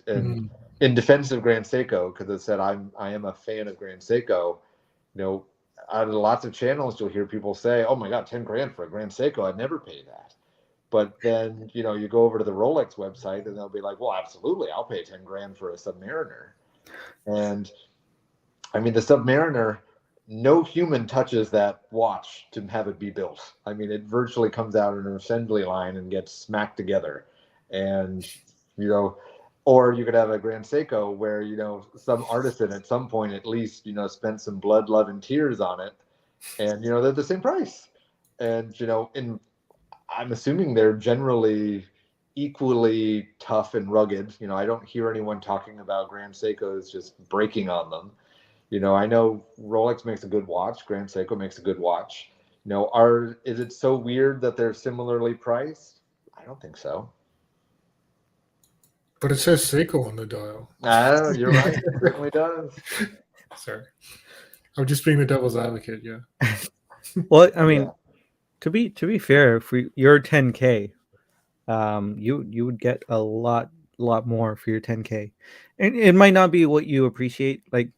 in defense of Grand Seiko, because I said I am a fan of Grand Seiko, out of lots of channels, you'll hear people say, "Oh my God, $10,000 for a Grand Seiko! I'd never pay that." But then you go over to the Rolex website, and they'll be like, "Well, absolutely, I'll pay $10,000 for a Submariner." And I mean, the Submariner, no human touches that watch to have it be built. I mean, it virtually comes out in an assembly line and gets smacked together. And Or you could have a Grand Seiko where, some artisan at some point at least, spent some blood, love, and tears on it. And, they're the same price. And, I'm assuming they're generally equally tough and rugged. I don't hear anyone talking about Grand Seikos just breaking on them. I know Rolex makes a good watch. Grand Seiko makes a good watch. Is it so weird that they're similarly priced? I don't think so. But it says Seiko on the dial. You're right. It certainly does. Sorry. I'm just being the devil's advocate, yeah. Well, I mean, to be fair, for your 10K, you would get a lot more for your 10K. And it might not be what you appreciate, like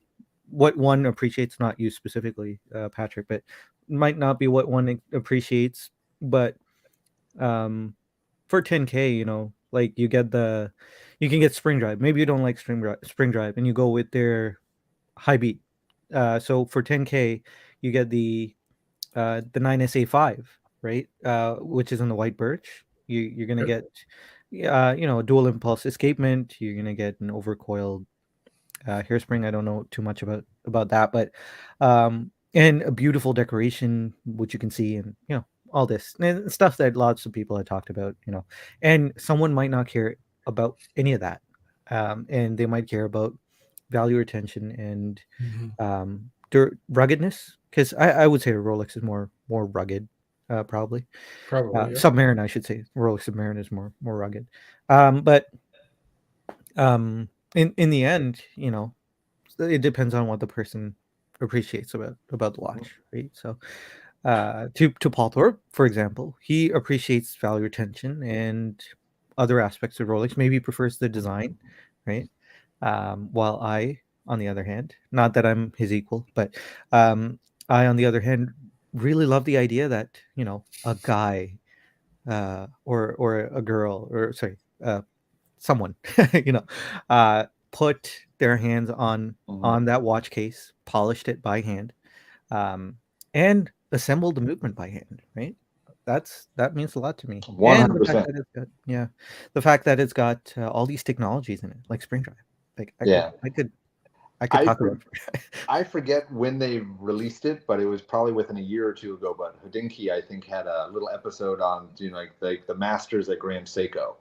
what one appreciates, not you specifically, Patrick, but might not be what one appreciates, but for 10K, like you can get spring drive. Maybe you don't like spring drive and you go with their high beat. So for 10K, you get the 9SA5, right? Which is in the white birch. You're gonna get a dual impulse escapement. You're gonna get an overcoiled hairspring. I don't know too much about that, but and a beautiful decoration, which you can see, and all this and stuff that lots of people have talked about, and someone might not care about any of that, and they might care about value retention and ruggedness, because I would say a Rolex is more rugged, probably. Probably, yeah. Submarine, I should say. Rolex Submarine is more rugged, but in the end, it depends on what the person appreciates about the watch, right? So to Paul Thorpe, for example, he appreciates value retention and other aspects of Rolex. Maybe he prefers the design, right? While I, on the other hand, not that I'm his equal, but I, on the other hand, really love the idea that a guy or a girl, or sorry, someone put their hands on that watch case, polished it by hand, and assembled the movement by hand, right? That means a lot to me. 100%. And the fact that it's got all these technologies in it, like spring drive. Like I could talk about it. I forget when they released it, but it was probably within a year or two ago. But Hodinkee, I think, had a little episode on like the masters at Grand Seiko.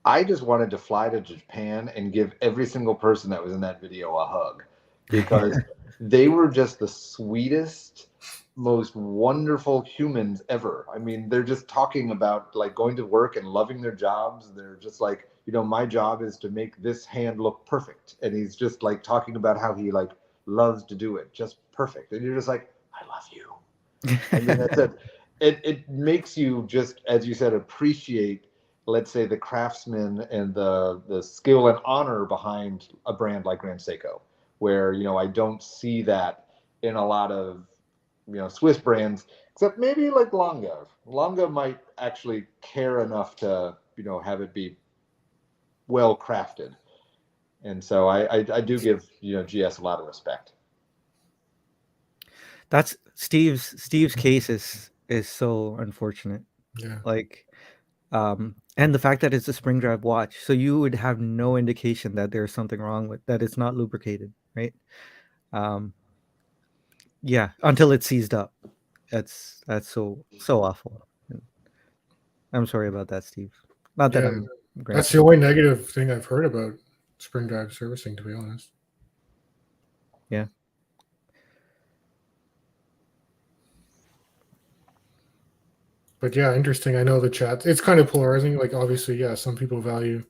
I just wanted to fly to Japan and give every single person that was in that video a hug, because they were just the sweetest, most wonderful humans ever. I mean, they're just talking about like going to work and loving their jobs. They're just like, my job is to make this hand look perfect. And he's just like talking about how he like loves to do it just perfect. And you're just like, I love you. I mean, that's it. It makes you just, as you said, appreciate, let's say, the craftsman and the skill and honor behind a brand like Grand Seiko, where, I don't see that in a lot of, Swiss brands, except maybe like Longa. Longa might actually care enough to, have it be well crafted. And so I do give, GS a lot of respect. That's Steve's case is so unfortunate. Yeah. Like, and the fact that it's a spring drive watch, so you would have no indication that there's something wrong with that. It's not lubricated, right? Yeah, until it's seized up. That's so awful. I'm sorry about that, Steve. Not that I'm. That's the only negative thing I've heard about spring drive servicing, to be honest. Yeah. But yeah, interesting. I know the chat. It's kind of polarizing. Like, obviously, yeah, some people value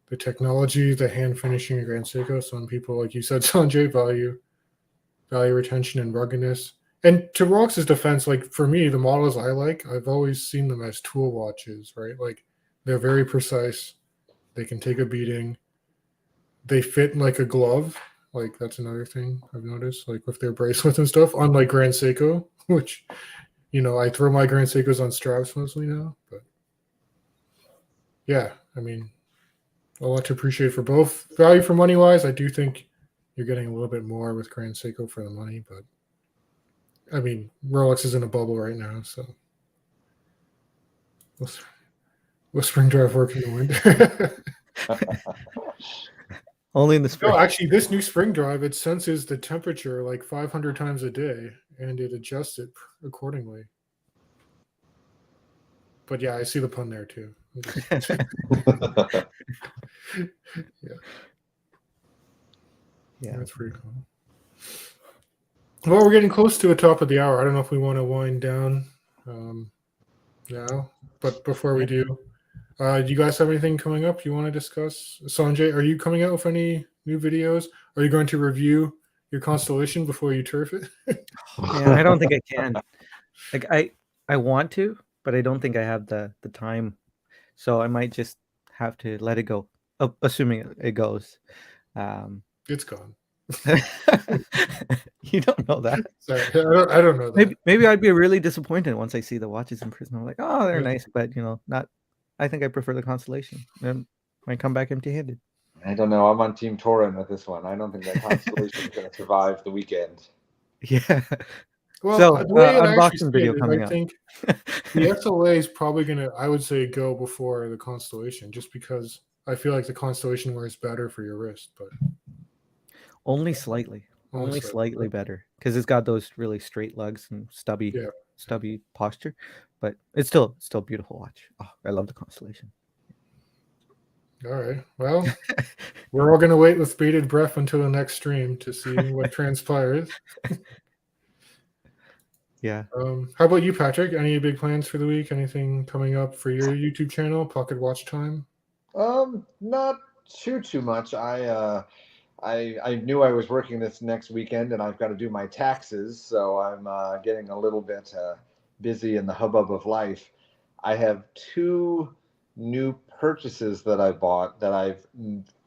the technology, the hand finishing of Grand Seiko. Some people, like you said, Sanjay, value retention and ruggedness. And to Rox's defense, like for me, the models I like, I've always seen them as tool watches, right? Like they're very precise. They can take a beating. They fit like a glove. Like that's another thing I've noticed, like with their bracelets and stuff, unlike Grand Seiko, which, I throw my Grand Seikos on straps mostly now. But yeah, I mean, a lot to appreciate for both. Value for money wise, I do think you're getting a little bit more with Grand Seiko for the money, but I mean, Rolex is in a bubble right now, so will spring drive work in the winter? Only in the spring. No, actually, this new spring drive, it senses the temperature like 500 times a day, and it adjusts it accordingly. But yeah, I see the pun there too. Yeah, that's pretty cool. Well, we're getting close to the top of the hour. I don't know if we want to wind down now, but before we do, do you guys have anything coming up you want to discuss? Sanjay, are you coming out with any new videos? Are you going to review your constellation before you turf it? Man, I don't think I can. Like I want to, but I don't think I have the time. So I might just have to let it go, assuming it goes. It's gone. You don't know that. Sorry, I don't know that. Maybe I'd be really disappointed once I see the watches in person. I'm like, oh, they're nice, but not. I think I prefer the Constellation. Might come back empty-handed. I don't know. I'm on Team Torin with this one. I don't think that Constellation is going to survive the weekend. Yeah. Well, so the way unboxing video coming up. I think the SLA is probably going to, I would say, go before the Constellation, just because I feel like the Constellation wears better for your wrist, but only slightly better, because it's got those really straight lugs and stubby posture, but it's still beautiful watch. Oh, I love the Constellation. All right. Well, we're all going to wait with bated breath until the next stream to see what transpires. Yeah. How about you, Patrick? Any big plans for the week? Anything coming up for your YouTube channel, Pocket Watch Time? Not too much. I knew I was working this next weekend, and I've got to do my taxes, so I'm getting a little bit busy in the hubbub of life. I have 2 new purchases that I bought that I've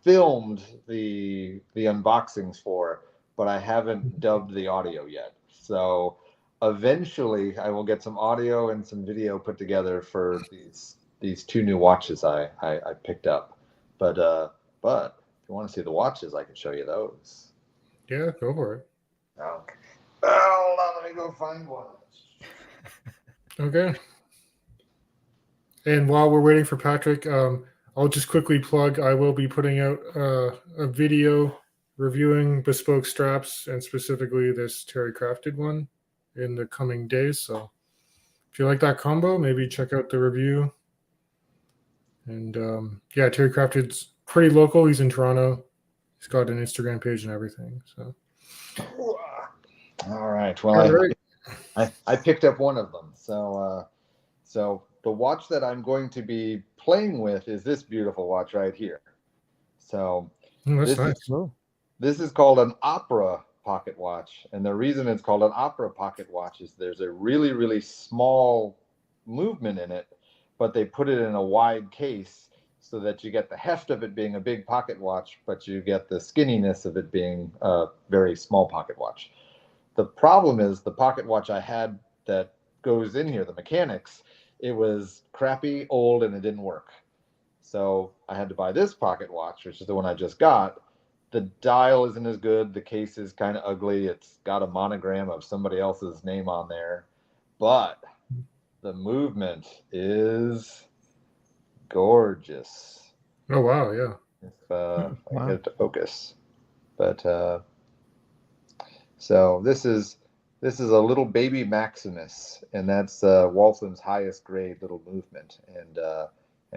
filmed the unboxings for, but I haven't dubbed the audio yet. So eventually I will get some audio and some video put together for these 2 new watches I picked up. But if you want to see the watches, I can show you those. Yeah, go for it. Okay. Hold on, let me go find one. Okay. And while we're waiting for Patrick, I'll just quickly plug, I will be putting out a video reviewing bespoke straps, and specifically this Terry Crafted one, in the coming days. So if you like that combo, maybe check out the review. And Terry Crafted's pretty local. He's in Toronto. He's got an Instagram page and everything. So all right. Well, I picked up one of them. So the watch that I'm going to be playing with is this beautiful watch right here. So that's nice. This is called an opera pocket watch, and the reason it's called an opera pocket watch is there's a really, really small movement in it, but they put it in a wide case so that you get the heft of it being a big pocket watch, but you get the skinniness of it being a very small pocket watch. The problem is the pocket watch I had that goes in here, the mechanics, it was crappy, old, and it didn't work. So I had to buy this pocket watch, which is the one I just got. The dial isn't as good. The case is kind of ugly. It's got a monogram of somebody else's name on there. But the movement is gorgeous. Oh, wow, yeah. If I get it to focus. But so this is a little baby Maximus, and that's Waltham's highest grade little movement, and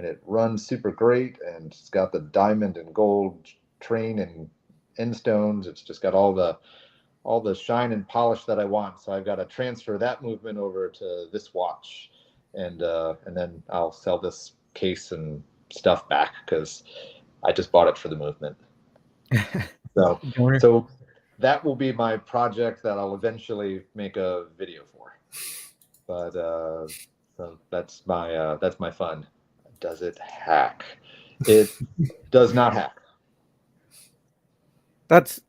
it runs super great, and it's got the diamond and gold train and end stones. It's just got all the shine and polish that I want. So I've got to transfer that movement over to this watch, and then I'll sell this case and stuff back because I just bought it for the movement. So that will be my project that I'll eventually make a video for. But so that's my fun. Does it hack? It does not hack. That's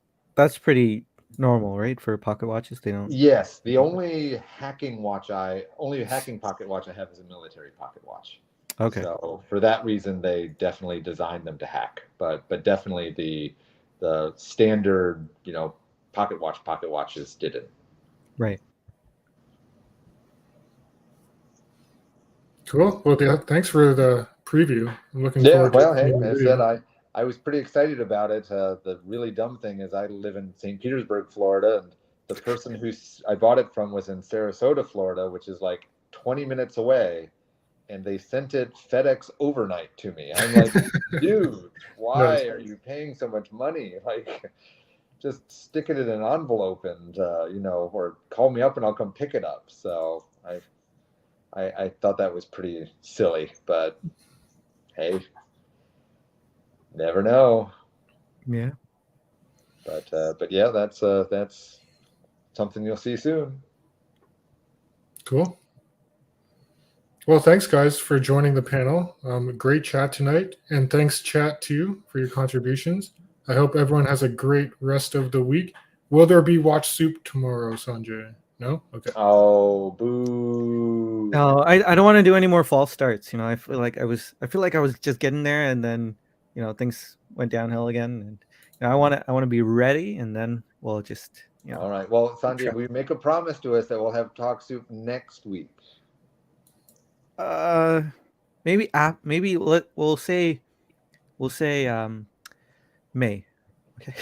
pretty normal, right? For pocket watches, they don't. Yes, the only hacking pocket watch I have is a military pocket watch. Okay. So for that reason, they definitely designed them to hack. But definitely the standard, pocket watches didn't. Right. Cool. Well, thanks for the preview. I'm looking Yeah, forward to well, seeing hey, the I video. said I was pretty excited about it. The really dumb thing is I live in St. Petersburg, Florida, and the person who I bought it from was in Sarasota, Florida, which is like 20 minutes away, and they sent it FedEx overnight to me. I'm like, dude, why Nice. are you paying so much money? Like, just stick it in an envelope and or call me up and I'll come pick it up. So I thought that was pretty silly, but hey, never know. Yeah. But yeah, that's something you'll see soon. Cool. Well, thanks guys for joining the panel. Great chat tonight, and thanks chat too for your contributions. I hope everyone has a great rest of the week. Will there be watch soup tomorrow, Sanjay? No? Okay. Oh, boo. No, I don't want to do any more false starts. I feel like I was just getting there, and then things went downhill again. And I want to be ready, and then we'll just All right. Well, Sanjay, will you make a promise to us that we'll have talk soup next week? Maybe we'll say May. Okay.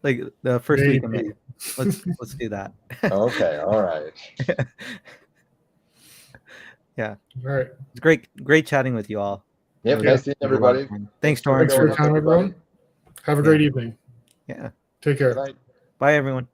Like the first week of May. Let's do that. Okay, all right. Yeah. All right. It's great chatting with you all. Yep, nice seeing everybody. Thanks, Torrance. Thanks for your time, everyone. Have a great evening. Yeah. Take care. Good night. Bye, everyone.